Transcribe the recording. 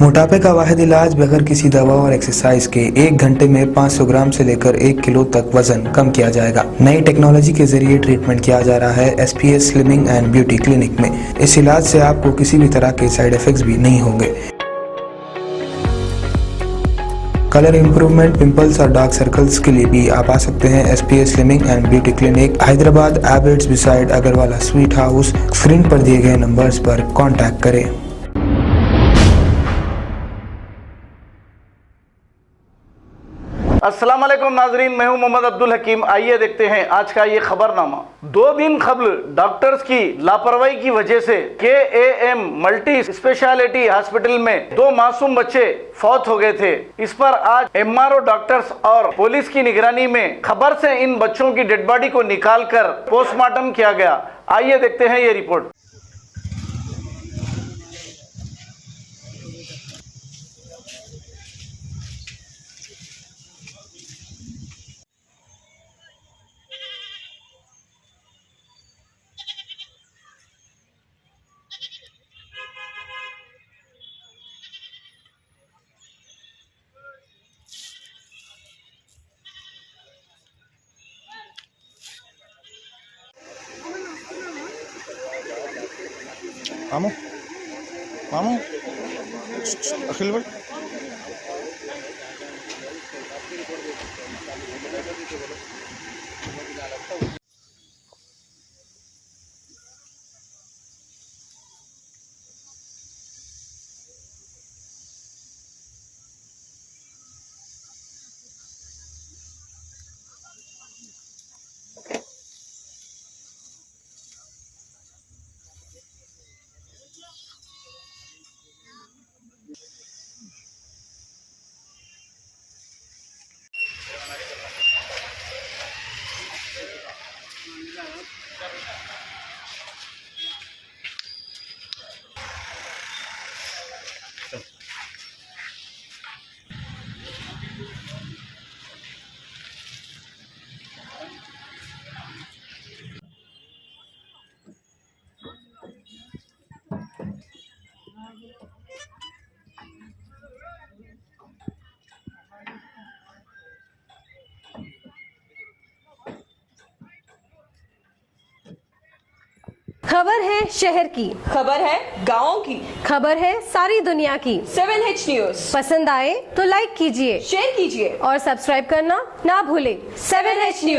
मोटापे का वाहिद इलाज बगैर किसी दवा और एक्सरसाइज के 1 घंटे में 500 ग्राम से लेकर 1 किलो तक वजन कम किया जाएगा। नई टेक्नोलॉजी के जरिए ट्रीटमेंट किया जा रहा है SPS slimming and beauty clinic में। इस इलाज से आपको किसी भी तरह के साइड इफेक्ट्स भी नहीं होंगे। कलर इंप्रूवमेंट, पिंपल्स और डार्क सर्कल्स के लिए भी आप आ सकते हैं SPS slimming and beauty clinic, Hyderabad, Abids beside Agarwala sweet house. Screen पर दिए गए नंबर्स पर कॉन्टैक्ट करें। अस्सलाम वालेकुम नाजरीन, मैं हूं मोहम्मद अब्दुल हकीम। आइए देखते हैं आज का ये खबरनामा। 2 दिन कबल डॉक्टर्स की लापरवाही की वजह से KAM मल्टी स्पेशलिटी हॉस्पिटल में 2 मासूम बच्चे फौत हो गए थे। इस पर आज MRO डॉक्टर्स और पुलिस की निगरानी में खबर से इन बच्चों की डेड बॉडी को निकालकर पोस्टमार्टम किया गया। आइए देखते हैं ये रिपोर्ट। मामू मामू अखिल भाई खबर है शहर की, खबर है गाँव की, खबर है सारी दुनिया की। 7H न्यूज पसंद आए तो लाइक कीजिए, शेयर कीजिए और सब्सक्राइब करना ना भूलें। 7H news.